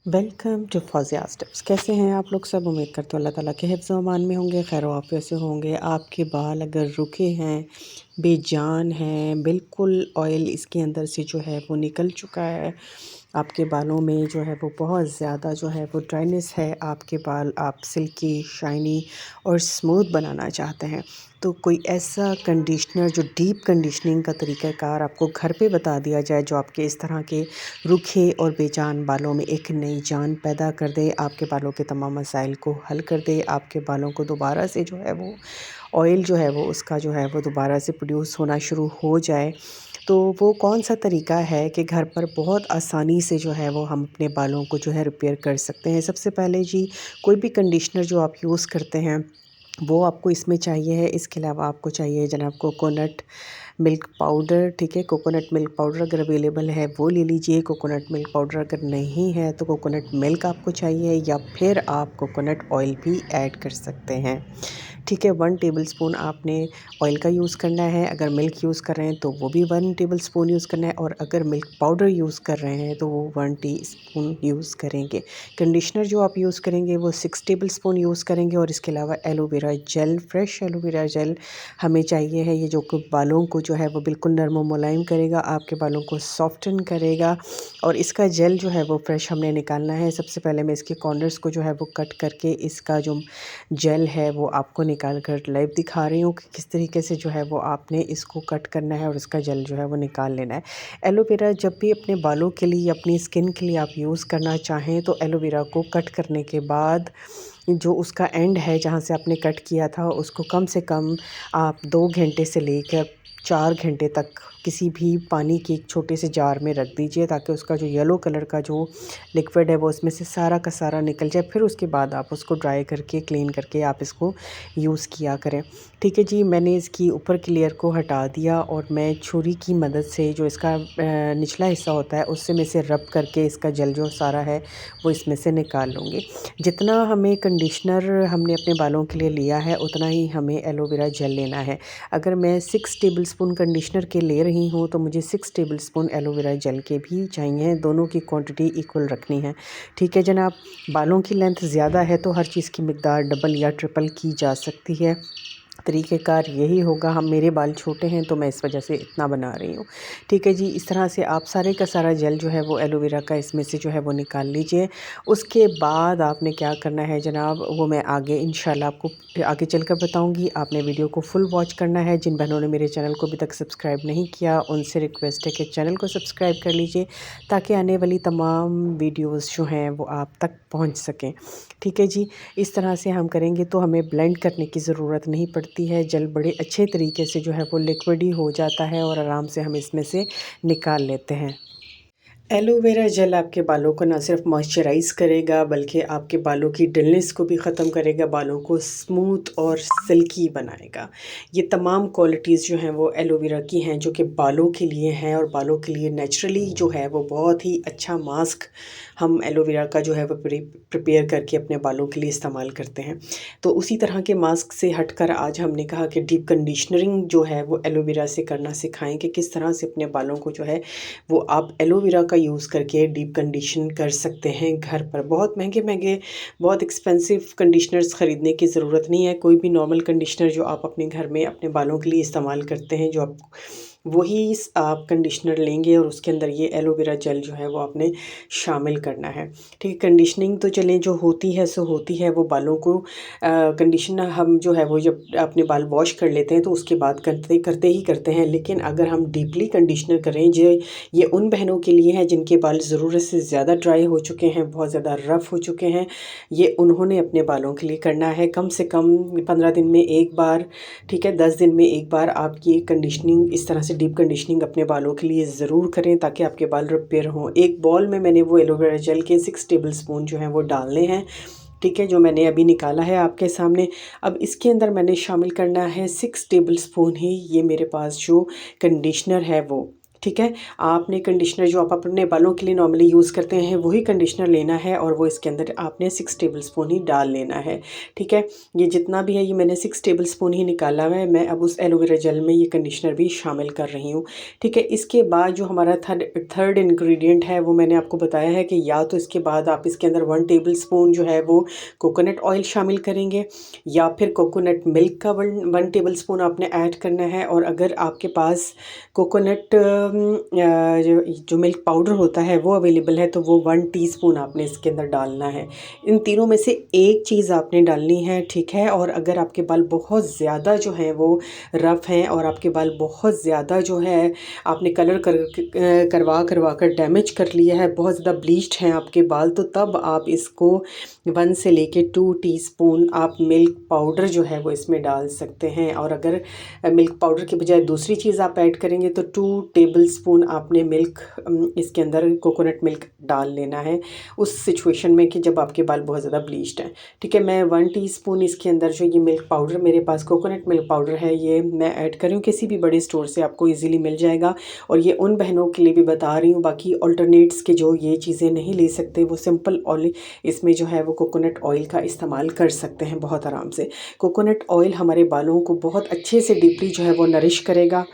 Welcome to Fauzia steps. कैसे हैं आप लोग सब? उम्मीद करते हो अल्लाह ताला के हिफ्ज़ व अमान में होंगे, खैर आफियत से होंगे। आपके बाल अगर रुके हैं, बेजान हैं, बिल्कुल ऑयल इसके अंदर से जो है वो निकल चुका है, आपके बालों में जो है वो बहुत ज़्यादा जो है वो ड्राइनेस है, आपके बाल आप सिल्की, शाइनी और स्मूथ बनाना चाहते हैं, तो कोई ऐसा कंडीशनर जो डीप कंडीशनिंग का तरीक़ाकार आपको घर पे बता दिया जाए, जो आपके इस तरह के रूखे और बेजान बालों में एक नई जान पैदा कर दे, आपके बालों के तमाम मसाइल को हल कर दे, आपके बालों को दोबारा से जो है वो ऑयल जो है वो उसका जो है वो दोबारा से प्रोड्यूस होना शुरू हो जाए। तो वो कौन-सा तरीका है कि घर पर बहुत आसानी से जो है वो हम अपने बालों को जो है रिपेयर कर सकते हैं। सबसे पहले जी, कोई भी कंडीशनर जो आप यूज़ करते हैं, वो आपको इसमें चाहिए है। इसके अलावा आपको चाहिए जनाब कोकोनट मिल्क पाउडर, ठीक है? कोकोनट मिल्क पाउडर अगर अवेलेबल है वो ले लीजिए। कोकोनट मिल्क पाउडर अगर नहीं है तो कोकोनट मिल्क आपको चाहिए, या फिर आप कोकोनट ऑयल भी ऐड कर सकते हैं, ठीक है? 1 टेबलस्पून आपने ऑयल का यूज़ करना है। अगर मिल्क यूज़ कर रहे हैं तो वो भी 1 टेबलस्पून यूज़ करना है, और अगर मिल्क पाउडर यूज़ कर रहे हैं तो वो 1 टीस्पून यूज़ करेंगे। कंडीशनर जो आप यूज़ करेंगे वो 6 टेबलस्पून यूज़ करेंगे, और इसके अलावा aloe vera gel, fresh aloe vera gel हमें चाहिए है। ये जो बालों को जो है वो बिल्कुल नरम और मुलायम करेगा, आपके बालों को सॉफ्टन करेगा, और इसका जेल जो है वो फ्रेश हमने निकालना है। सबसे पहले मैं इसके कॉर्नर्स को जो है वो कट करके इसका जो जेल है वो आपको निकाल कर लाइव दिखा रही हूँ कि किस तरीके से जो है वो आपने इसको कट करना है और इसका जेल जो है वो निकाल लेना है। एलोवेरा जब भी अपने बालों के लिए, अपनी स्किन के लिए आप यूज़ करना चाहें, तो एलोवेरा को कट करने के बाद जो उसका एंड है जहाँ से आपने कट किया था, उसको कम से कम आप 2 घंटे से लेकर 4 घंटे तक किसी भी पानी के एक छोटे से जार में रख दीजिए, ताकि उसका जो येलो कलर का जो लिक्विड है वो उसमें से सारा का सारा निकल जाए। फिर उसके बाद आप उसको ड्राई करके, क्लीन करके आप इसको यूज़ किया करें, ठीक है जी। मैंने इसकी ऊपर की लेयर को हटा दिया, और मैं छुरी की मदद से जो इसका निचला हिस्सा होता है उससे में से रब करके इसका जेल जो सारा है वो इसमें से निकाल लूँगी। जितना हमें कंडीशनर हमने अपने बालों के लिए लिया है, उतना ही हमें एलोवेरा जेल लेना है। अगर मैं 6 टेबलस्पून कंडीशनर के ले रही हूँ तो मुझे 6 टेबलस्पून एलोवेरा जेल के भी चाहिए। दोनों की क्वांटिटी इक्वल रखनी है, ठीक है जनाब। बालों की लेंथ ज़्यादा है तो हर चीज़ की मिकदार डबल या ट्रिपल की जा सकती है। तरीक़ेकार यही होगा। हम मेरे बाल छोटे हैं तो मैं इस वजह से इतना बना रही हूँ, ठीक है जी। इस तरह से आप सारे का सारा जेल जो है वो एलोवेरा का इसमें से जो है वो निकाल लीजिए। उसके बाद आपने क्या करना है जनाब, वो मैं आगे इंशाल्लाह आपको आगे चलकर बताऊँगी। आपने वीडियो को फुल वॉच करना है। जिन बहनों ने मेरे चैनल को अभी तक सब्सक्राइब नहीं किया, उनसे रिक्वेस्ट है कि चैनल को सब्सक्राइब कर लीजिए, ताकि आने वाली तमाम वीडियोज़ जो हैं वो आप तक पहुँच सकें, ठीक है जी। इस तरह से हम करेंगे तो हमें ब्लेंड करने की ज़रूरत नहीं पड़ती है। जेल बड़े अच्छे तरीके से जो है वो लिक्विड ही हो जाता है, और आराम से हम इसमें से निकाल लेते हैं। एलोवेरा जेल आपके बालों को ना सिर्फ मॉइस्चराइज़ करेगा, बल्कि आपके बालों की डलनेस को भी ख़त्म करेगा, बालों को स्मूथ और सिल्की बनाएगा। ये तमाम क्वालिटीज़ जो हैं वो एलोवेरा की हैं, जो कि बालों के लिए हैं, और बालों के लिए नेचुरली जो है वो बहुत ही अच्छा मास्क हम एलोवेरा का जो है वो प्रिपेयर करके अपने बालों के लिए इस्तेमाल करते हैं। तो उसी तरह के मास्क से हटकर आज हमने कहा कि डीप कंडीशनरिंग जो है वो एलोवेरा से करना सिखाएँ, कि किस तरह से अपने बालों को जो है वो आप एलोवेरा का यूज़ करके डीप कंडीशन कर सकते हैं घर पर। बहुत महंगे-महंगे, बहुत एक्सपेंसिव कंडीशनर्स ख़रीदने की ज़रूरत नहीं है। कोई भी नॉर्मल कंडीशनर जो आप अपने घर में अपने बालों के लिए इस्तेमाल करते हैं, जो आप वही आप कंडीशनर लेंगे, और उसके अंदर ये एलोवेरा जेल जो है वो आपने शामिल करना है, ठीक है। कंडीशनिंग तो चलें जो होती है सो होती है, वो बालों को कंडीशनर हम जो है वो जब अपने बाल वॉश कर लेते हैं तो उसके बाद करते करते ही करते हैं। लेकिन अगर हम डीपली कंडीशनर करें, जो ये उन बहनों के लिए है जिनके बाल ज़रूरत से ज़्यादा ड्राई हो चुके हैं, बहुत ज़्यादा रफ़ हो चुके हैं, ये उन्होंने अपने बालों के लिए करना है। कम से कम 15 दिन में एक बार, ठीक है, 10 दिन में एक बार आप ये कंडीशनिंग, इस तरह से डीप कंडीशनिंग अपने बालों के लिए ज़रूर करें, ताकि आपके बाल रिपेयर हों। एक बॉल में मैंने वो एलोवेरा जेल के 6 टेबलस्पून जो हैं वो डालने हैं, ठीक है, जो मैंने अभी निकाला है आपके सामने। अब इसके अंदर मैंने शामिल करना है 6 टेबलस्पून ही ये मेरे पास जो कंडीशनर है वो, ठीक है। आपने कंडीशनर जो आप अपने बालों के लिए नॉर्मली यूज़ करते हैं वही कंडीशनर लेना है और वो इसके अंदर आपने 6 टेबलस्पून ही डाल लेना है, ठीक है। ये जितना भी है ये मैंने 6 टेबलस्पून ही निकाला हुआ है। मैं अब उस एलोवेरा जेल में ये कंडीशनर भी शामिल कर रही हूँ, ठीक है। इसके बाद जो हमारा थर्ड इंग्रेडिएंट है वो मैंने आपको बताया है कि या तो इसके बाद आप इसके अंदर 1 टेबलस्पून जो है वो कोकोनट ऑयल शामिल करेंगे या फिर कोकोनट मिल्क का 1 टेबलस्पून आपने ऐड करना है। और अगर आपके पास कोकोनट जो मिल्क पाउडर होता है वो अवेलेबल है तो वो 1 टीस्पून आपने इसके अंदर डालना है। इन तीनों में से एक चीज़ आपने डालनी है, ठीक है। और अगर आपके बाल बहुत ज़्यादा जो हैं वो रफ़ हैं और आपके बाल बहुत ज़्यादा जो है आपने कलर करवा करवा कर डैमेज कर लिया है, बहुत ज़्यादा ब्लीच्ड हैं आपके बाल, तो तब आप इसको 1 से लेके 2 टीस्पून आप मिल्क पाउडर जो है वो इसमें डाल सकते हैं। और अगर मिल्क पाउडर के बजाय दूसरी चीज़ आप ऐड करेंगे तो 2 टेबलस्पून आपने मिल्क इसके अंदर कोकोनट मिल्क डाल लेना है उस सिचुएशन में कि जब आपके बाल बहुत ज़्यादा ब्लीच्ड हैं, ठीक है। मैं 1 टीस्पून इसके अंदर जो ये मिल्क पाउडर मेरे पास कोकोनट मिल्क पाउडर है ये मैं ऐड कर रही हूँ। किसी भी बड़े स्टोर से आपको ईज़िली मिल जाएगा और ये उन बहनों के लिए भी बता रही हूँ, बाकी अल्टरनेट्स के जो ये चीज़ें नहीं ले सकते वो सिंपल ऑयल इसमें जो है वो कोकोनट ऑयल का इस्तेमाल कर सकते हैं बहुत आराम से। कोकोनट ऑयल हमारे बालों को बहुत अच्छे से डीपली जो है वो नरिश करेगा,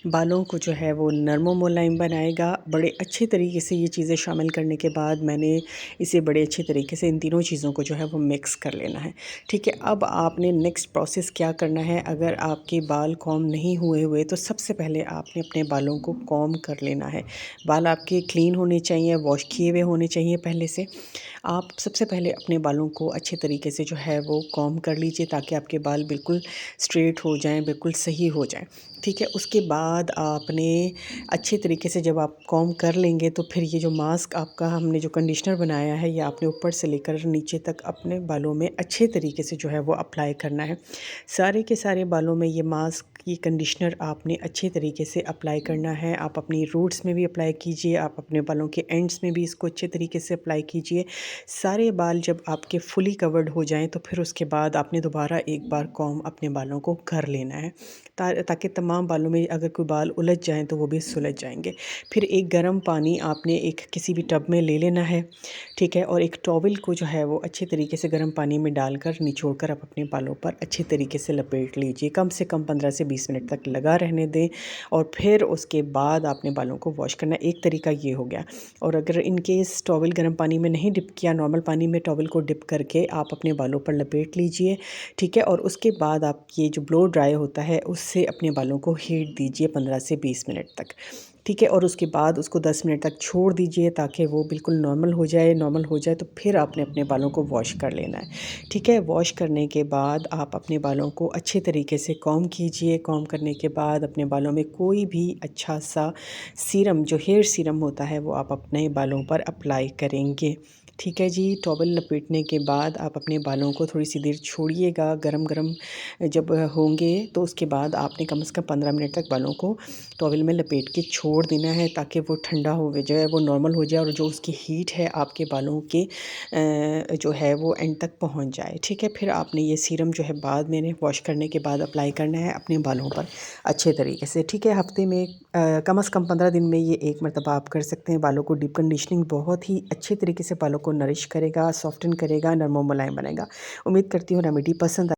बालों को जो है वो नरम व मुलायम बनाएगा। बड़े अच्छे तरीके से ये चीज़ें शामिल करने के बाद मैंने इसे बड़े अच्छे तरीके से इन तीनों चीज़ों को जो है वो मिक्स कर लेना है, ठीक है। अब आपने नेक्स्ट प्रोसेस क्या करना है, अगर आपके बाल कॉम्ब नहीं हुए हुए तो सबसे पहले आपने अपने बालों को कॉम्ब कर लेना है। बाल आपके क्लीन होने चाहिए, वॉश किए हुए होने चाहिए पहले से। आप सबसे पहले अपने बालों को अच्छे तरीके से जो है वो कॉम्ब कर लीजिए ताकि आपके बाल बिल्कुल स्ट्रेट हो जाएं, बिल्कुल सही हो जाएं, ठीक है। उसके बाद आपने अच्छे तरीके से जब आप कॉम्ब कर लेंगे तो फिर ये जो मास्क आपका हमने जो कंडीशनर बनाया है ये आपने ऊपर से लेकर नीचे तक अपने बालों में अच्छे तरीके से जो है वो अप्लाई करना है। सारे के सारे बालों में ये मास्क ये कंडीशनर आपने अच्छे तरीके से अप्लाई करना है। आप अपनी रूट्स में भी अप्लाई कीजिए, आप अपने बालों के एंड्स में भी इसको अच्छे तरीके से अप्लाई कीजिए। सारे बाल जब आपके फुली कवर्ड हो जाएं तो फिर उसके बाद आपने दोबारा एक बार कॉम्ब अपने बालों को कर लेना है ताकि तमाम बालों में अगर कोई बाल उलझ जाएं तो वो भी सुलझ जाएंगे। फिर एक गर्म पानी आपने एक किसी भी टब में ले लेना है, ठीक है। और एक टॉवल को जो है वो अच्छे तरीके से गर्म पानी में डालकर निचोड़ कर आप अपने बालों पर अच्छे तरीके से लपेट लीजिए। कम से कम 15 से 20 मिनट तक लगा रहने दें और फिर उसके बाद आपने बालों को वॉश करना। एक तरीका ये हो गया। और अगर इन केस टॉवल गर्म पानी में नहीं डिप किया, नॉर्मल पानी में टॉवल को डिप करके आप अपने बालों पर लपेट लीजिए, ठीक है। और उसके बाद आप ये जो ब्लो ड्राई होता है उससे अपने बालों को हीट दीजिए 15 से 20 मिनट तक, ठीक है। और उसके बाद उसको 10 मिनट तक छोड़ दीजिए ताकि वो बिल्कुल नॉर्मल हो जाए। नॉर्मल हो जाए तो फिर आपने अपने बालों को वॉश कर लेना है, ठीक है। वॉश करने के बाद आप अपने बालों को अच्छे तरीके से कॉम्ब कीजिए। कॉम्ब करने के बाद अपने बालों में कोई भी अच्छा सा सीरम जो हेयर सीरम होता है वो आप अपने बालों पर अप्लाई करेंगे, ठीक है जी। टॉवल लपेटने के बाद आप अपने बालों को थोड़ी सी देर छोड़िएगा। गरम गरम जब होंगे तो उसके बाद आपने कम से कम 15 मिनट तक बालों को टॉवल में लपेट के छोड़ देना है ताकि वो ठंडा हो जाए, वो नॉर्मल हो जाए और जो उसकी हीट है आपके बालों के जो है वो एंड तक पहुंच जाए, ठीक है। फिर आपने ये सीरम जो है बाद में वॉश करने के बाद अप्लाई करना है अपने बालों पर अच्छे तरीके से, ठीक है। हफ्ते में कम से कम 15 दिन में ये एक मरतबा आप कर सकते हैं। बालों को डीप कंडीशनिंग बहुत ही अच्छे तरीके से बालों को नरिश करेगा, सॉफ्टन करेगा, नरम मुलायम बनाएगा। उम्मीद करती हूँ रेमेडी पसंद